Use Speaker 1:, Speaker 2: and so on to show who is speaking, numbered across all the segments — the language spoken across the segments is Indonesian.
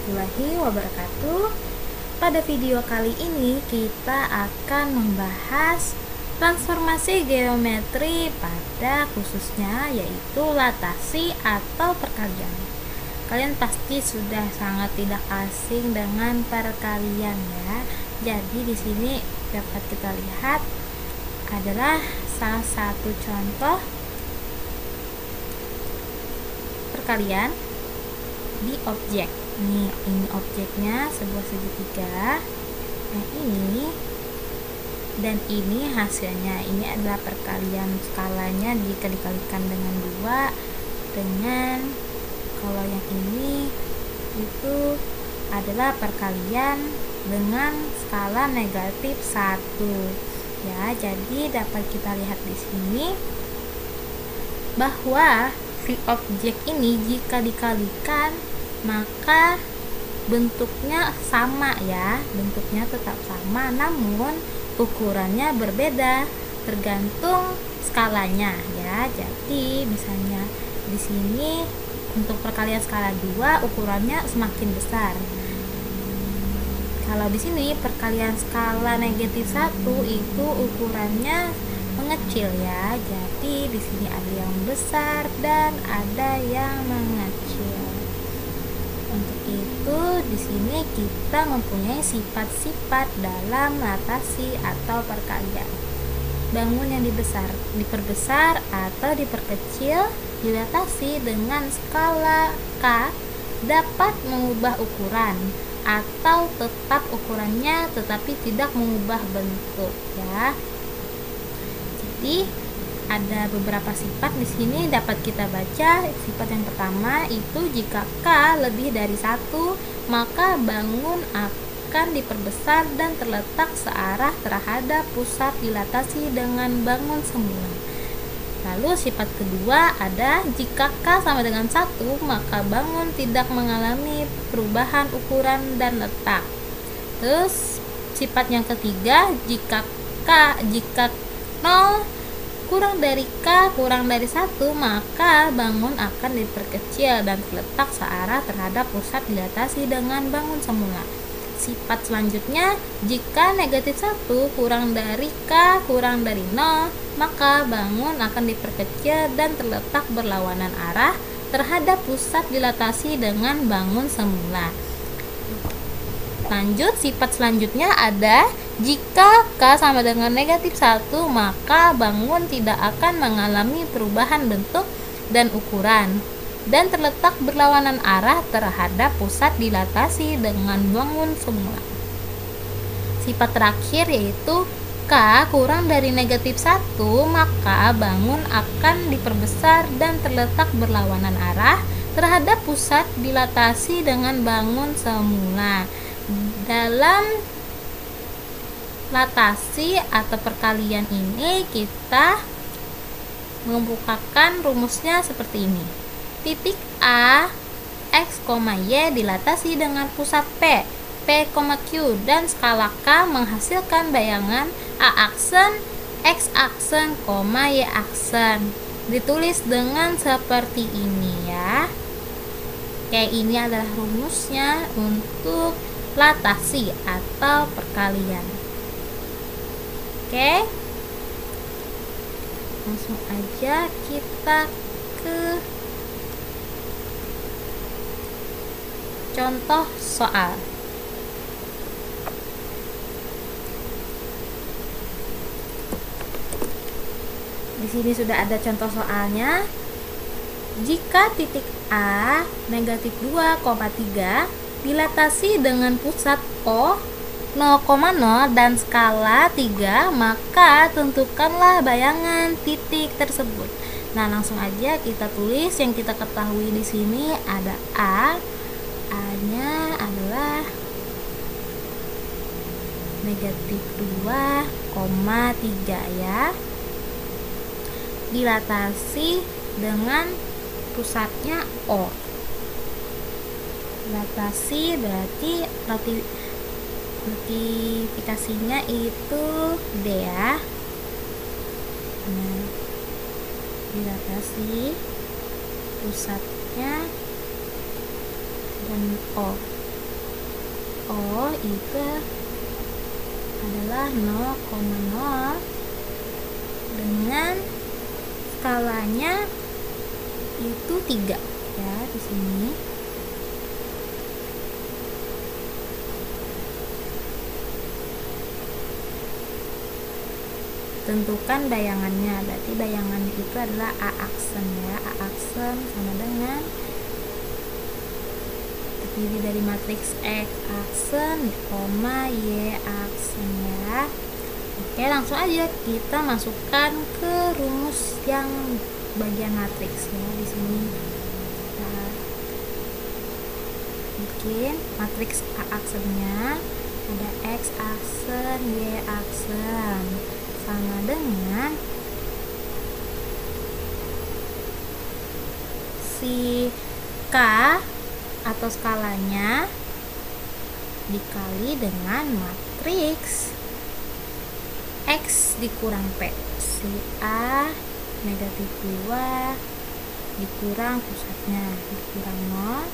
Speaker 1: warahmatullahi wabarakatuh. Pada video kali ini kita akan membahas transformasi geometri pada khususnya yaitu latasi atau perkalian. Kalian pasti sudah sangat tidak asing dengan perkalian ya. Jadi di sini dapat kita lihat adalah salah satu contoh perkalian di objek. Ini objeknya sebuah segitiga. Nah ini dan ini hasilnya. Ini adalah perkalian skalanya jika dikalikan dengan 2 dengan kalau yang ini itu adalah perkalian dengan skala negatif 1 ya. Jadi dapat kita lihat di sini bahwa si objek ini jika dikalikan maka bentuknya sama ya, bentuknya tetap sama namun ukurannya berbeda tergantung skalanya ya. Jadi misalnya di sini untuk perkalian skala 2 ukurannya semakin besar. Kalau di sini perkalian skala negatif 1 itu ukurannya mengecil ya. Jadi di sini ada yang besar dan ada yang mengecil. Untuk itu di sini kita mempunyai sifat-sifat dalam latasi atau perkalian. Bangun yang diperbesar atau diperkecil dilatasi dengan skala K dapat mengubah ukuran atau tetap ukurannya tetapi tidak mengubah bentuk ya. Jadi ada beberapa sifat di sini dapat kita baca. Sifat yang pertama itu jika K lebih dari 1 maka bangun akan diperbesar dan terletak searah terhadap pusat dilatasi dengan bangun semula. Lalu sifat kedua ada jika K sama dengan 1 maka bangun tidak mengalami perubahan ukuran dan letak. Terus sifat yang ketiga jika 0 kurang dari K kurang dari 1 maka bangun akan diperkecil dan terletak searah terhadap pusat dilatasi dengan bangun semula. Sifat selanjutnya jika negatif 1 kurang dari K kurang dari 0 maka bangun akan diperkecil dan terletak berlawanan arah terhadap pusat dilatasi dengan bangun semula. Lanjut, sifat selanjutnya ada jika K sama dengan negatif 1 maka bangun tidak akan mengalami perubahan bentuk dan ukuran dan terletak berlawanan arah terhadap pusat dilatasi dengan bangun semula. Sifat terakhir yaitu K kurang dari negatif 1 maka bangun akan diperbesar dan terletak berlawanan arah terhadap pusat dilatasi dengan bangun semula. Dalam latasi atau perkalian ini kita membukakan rumusnya seperti ini. Titik A X, Y dilatasi dengan pusat P, Q dan skala K menghasilkan bayangan A aksen, X aksen, Y aksen. Ditulis dengan seperti ini ya. Oke, ini adalah rumusnya untuk latasi atau perkalian. Oke, langsung aja kita ke contoh soal. Di sini sudah ada contoh soalnya. Jika titik A negatif 2,3 dilatasi dengan pusat O 0,0 dan skala 3 maka tentukanlah bayangan titik tersebut. Nah, langsung aja kita tulis yang kita ketahui di sini ada A-nya adalah negatif 2,3 ya. Dilatasi dengan pusatnya O. Latasi berarti notifikasinya itu D ya. Nah, dilatasi pusatnya dan O. O itu adalah 0,0 dengan skalanya itu 3 ya di sini. Tentukan bayangannya, berarti bayangan itu adalah A aksen ya. A aksen sama dengan terdiri dari matriks X aksen, koma Y aksen ya. Oke, langsung aja kita masukkan ke rumus yang bagian matriks ya. Di sini kita bikin matriks A aksennya ada X aksen, Y aksen sama dengan si K atau skalanya dikali dengan matriks X dikurang P, si A negatif 2 dikurang pusatnya dikurang 0,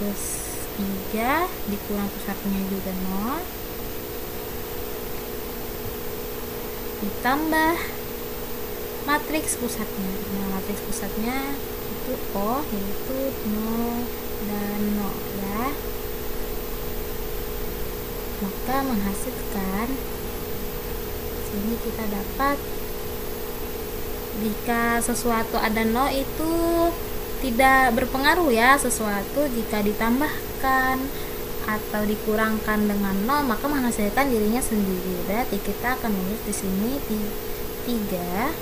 Speaker 1: terus 3 dikurang pusatnya juga 0, ditambah matriks pusatnya. Nah, matriks pusatnya itu O, yaitu 0 dan 0 ya. Maka menghasilkan sini kita dapat jika sesuatu ada 0 itu tidak berpengaruh ya, sesuatu jika ditambahkan atau dikurangkan dengan 0 maka menghasilkan dirinya sendiri. Berarti kita akan menulis di sini 3,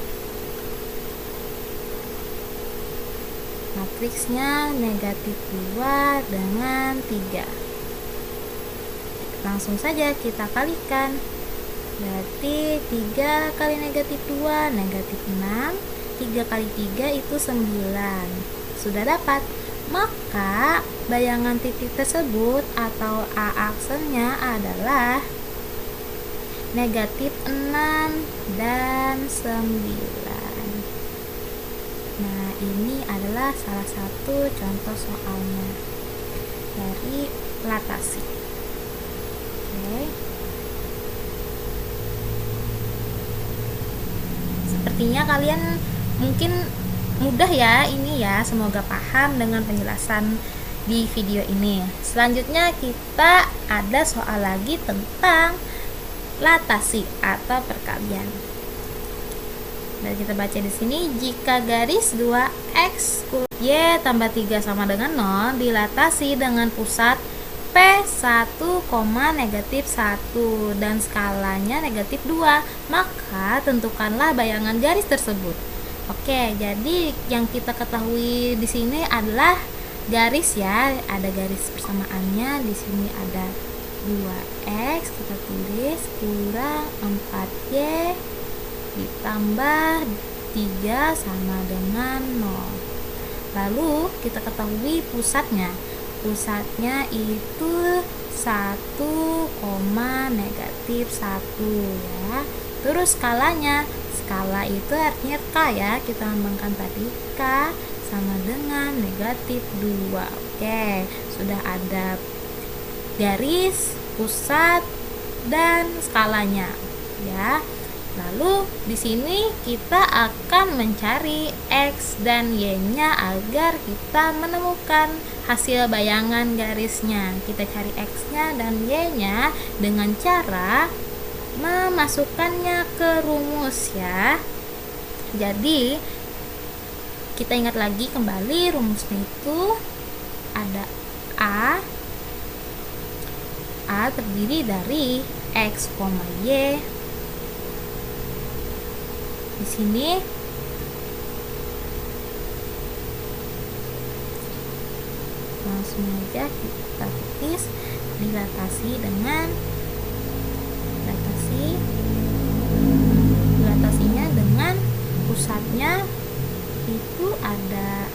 Speaker 1: matriksnya negatif 2 dengan 3. Langsung saja kita kalikan, berarti 3 kali negatif 2 negatif 6, 3 kali 3 itu 9. Sudah dapat. Maka bayangan titik tersebut atau A aksennya adalah negatif 6 dan 9. Nah, ini adalah salah satu contoh soalnya dari latasi. Oke. Sepertinya kalian mungkin mudah ya ini ya, semoga paham dengan penjelasan di video ini. Selanjutnya kita ada soal lagi tentang latasi atau perkalian. Dan kita baca di sini, jika garis 2x y tambah 3 sama dengan 0 dilatasi dengan pusat P1, negatif 1 dan skalanya negatif 2, maka tentukanlah bayangan garis tersebut. Oke, jadi yang kita ketahui di sini adalah garis ya, ada garis persamaannya. Di sini ada 2x kita tulis kurang 4y ditambah 3 sama dengan 0. Lalu kita ketahui pusatnya. Pusatnya itu 1, negatif 1 ya. Terus skalanya, skala itu artinya K ya, kita lambangkan tadi K sama dengan negatif 2. Oke, sudah ada garis, pusat, dan skalanya ya. Lalu di sini kita akan mencari X dan Y-nya agar kita menemukan hasil bayangan garisnya. Kita cari X-nya dan Y-nya dengan cara memasukkannya ke rumus ya. Jadi kita ingat lagi kembali rumusnya itu ada A terdiri dari X, Y. Di sini langsung aja kita tulis dilatasi dengan dilatasinya dengan pusatnya itu ada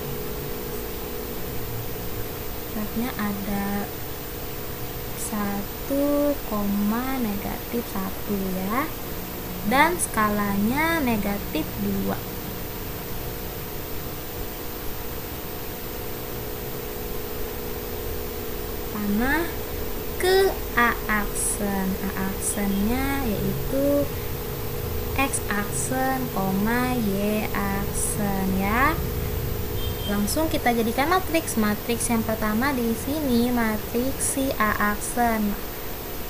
Speaker 1: negatif 1 ya, dan skalanya negatif 2. Panah ke A aksen. A aksennya yaitu X aksen, Y aksen ya. Langsung kita jadikan matriks. Matriks yang pertama di sini matriks si A aksen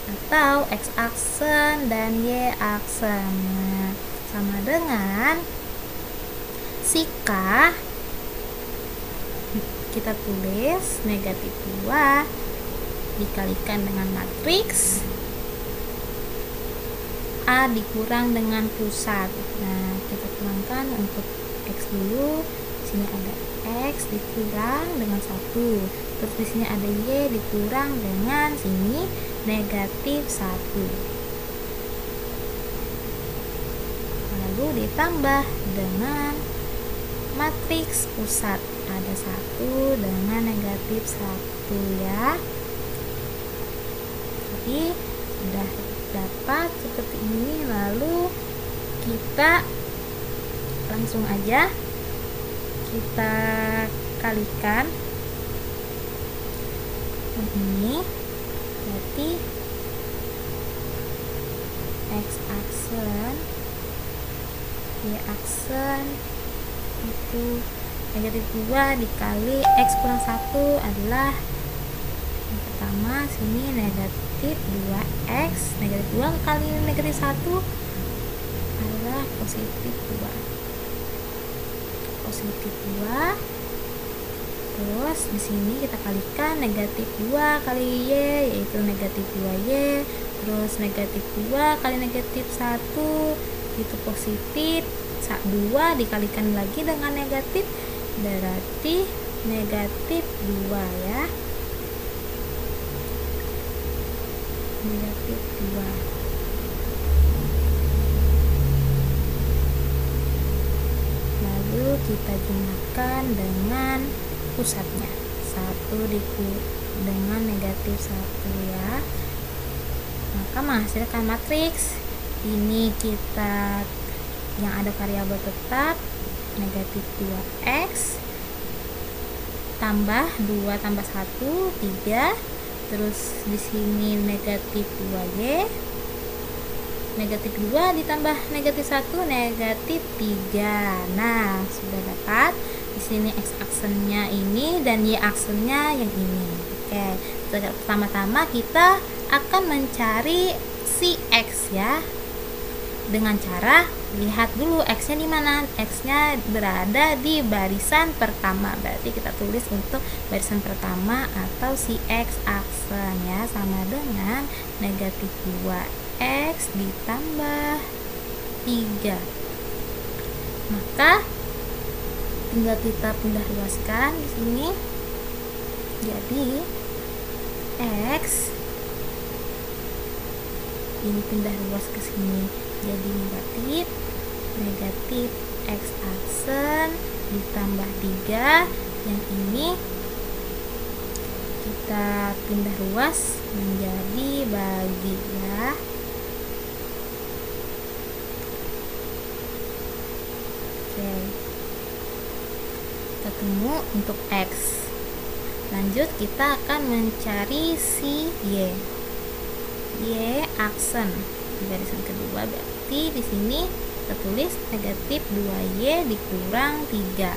Speaker 1: atau X aksen dan Y aksen. Nah, sama dengan si K, kita tulis negatif 2 dikalikan dengan matriks A dikurang dengan pusat. Nah, kita kurangkan untuk X dulu. Sini ada X dikurang dengan 1. Terus di sini ada Y dikurang dengan sini negatif 1. Lalu ditambah dengan matriks pusat. Ada 1 dengan negatif 1 ya. Jadi sudah dapat seperti ini. Lalu kita langsung aja kita kalikan ini, berarti X aksen Y aksen itu negatif 2 dikali X kurang 1 adalah yang pertama sini negatif 2X, negatif 2 kali negatif 1 adalah positif 2. Positif 2. Terus di sini kita kalikan negatif 2 kali Y yaitu negatif 2Y. Terus negatif 2 kali negatif 1 itu positif 2 dikalikan lagi dengan negatif berarti negatif 2 ya. Negatif 2. Kita gunakan dengan pusatnya 1 dengan negatif 1 ya. Maka menghasilkan matriks ini kita yang ada variabel tetap negatif 2X tambah 2 tambah 1 3. Terus di sini negatif 2Y, negatif 2 ditambah negatif 1 negatif 3. Nah, sudah dapat di sini X aksennya ini dan Y aksennya yang ini. Oke, pertama-tama kita akan mencari si X ya. Dengan cara lihat dulu X-nya di mana. X-nya berada di barisan pertama. Berarti kita tulis untuk barisan pertama atau si X aksen ya, sama dengan negatif 2X ditambah 3. Maka tinggal kita pindah luaskan di sini. Jadi X ini pindah luas ke sini jadi negatif X aksen ditambah 3. Yang ini kita pindah luas menjadi bagi ya. Oke, ketemu untuk X. Lanjut kita akan mencari si Y. Y aksen di barisan kedua, berarti di sini kita tulis negatif 2Y dikurang 3.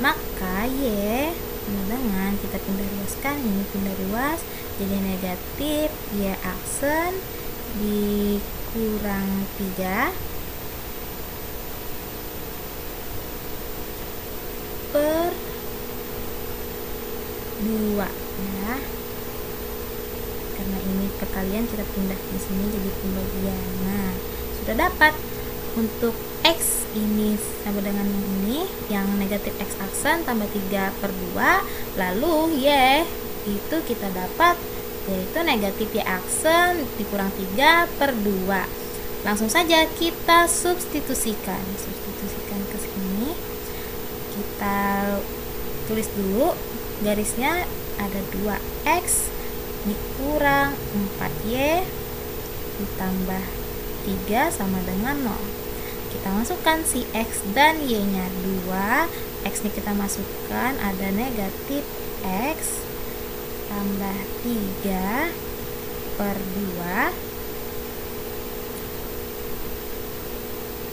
Speaker 1: Maka Y dengan kita pindah luaskan, ini pindah luas jadi negatif Y aksen dikurang 3 per 2 ya. Karena ini perkalian kita pindah di sini jadi pembagian. Nah, sudah dapat untuk X ini sama dengan yang ini, yang negatif X aksen tambah 3 per 2. Lalu Y itu kita dapat yaitu negatif Y aksen dikurang 3 per 2. Langsung saja kita substitusikan ke sini. Kita tulis dulu garisnya ada 2X dikurang 4Y ditambah 3 sama dengan 0. Kita masukkan si X dan Y nya 2. X ini kita masukkan ada negatif X tambah 3 per 2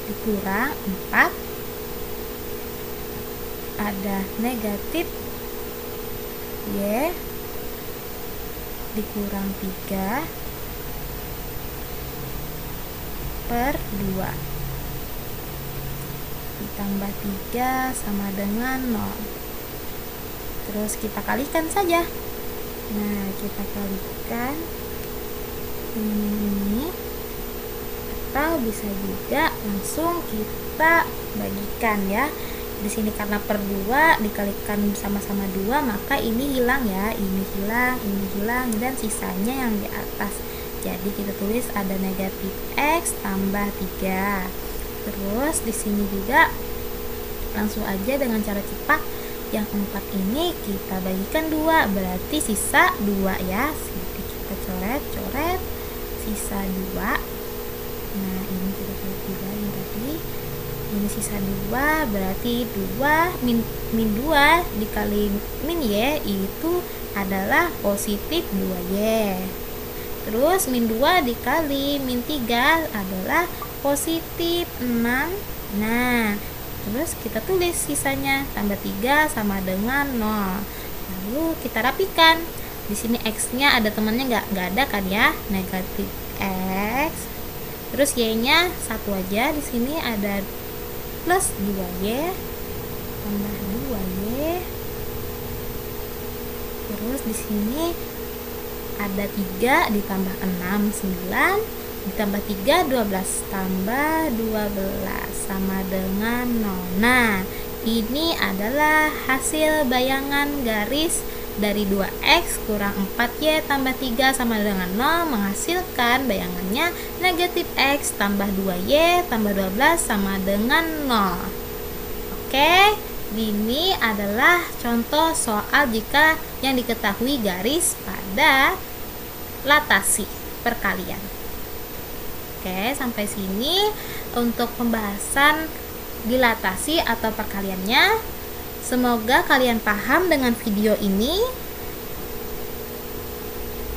Speaker 1: dikurang 4, ada negatif Y dikurang 3 per 2 ditambah 3 sama dengan 0. Terus kita kalikan saja. Nah, kita kalikan ini, atau bisa juga langsung kita bagikan ya. Di sini karena per 2 dikalikan sama-sama 2, maka ini hilang ya, ini hilang, dan sisanya yang di atas. Jadi kita tulis ada negatif X tambah 3. Terus di sini juga langsung aja dengan cara cepat, yang 4 ini kita bagikan 2, berarti sisa 2 ya. Jadi kita coret sisa 2. Nah, ini kita tulis juga yang tadi. Ini sisa 2, berarti 2 min 2 dikali min Y itu adalah positif 2Y. Terus min 2 dikali min 3 adalah positif 6. Nah, terus kita tulis sisanya, tambah 3 sama dengan 0. Lalu kita rapikan. Di sini X-nya ada temannya nggak ada kan ya, negatif X. Terus Y-nya satu aja, di sini ada plus 2Y tambah 2Y. Terus di sini ada 3 ditambah 6 9 ditambah 3 12 tambah 12 sama dengan 0. Nah, ini adalah hasil bayangan garis dari 2X kurang 4Y tambah 3 sama dengan 0 menghasilkan bayangannya negatif X tambah 2Y tambah 12 sama dengan 0. Oke, ini adalah contoh soal jika yang diketahui garis pada latasi perkalian. Oke, sampai sini untuk pembahasan dilatasi atau perkaliannya. Semoga kalian paham dengan video ini.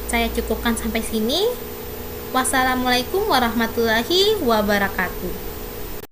Speaker 1: Saya cukupkan sampai sini. Wassalamualaikum warahmatullahi wabarakatuh.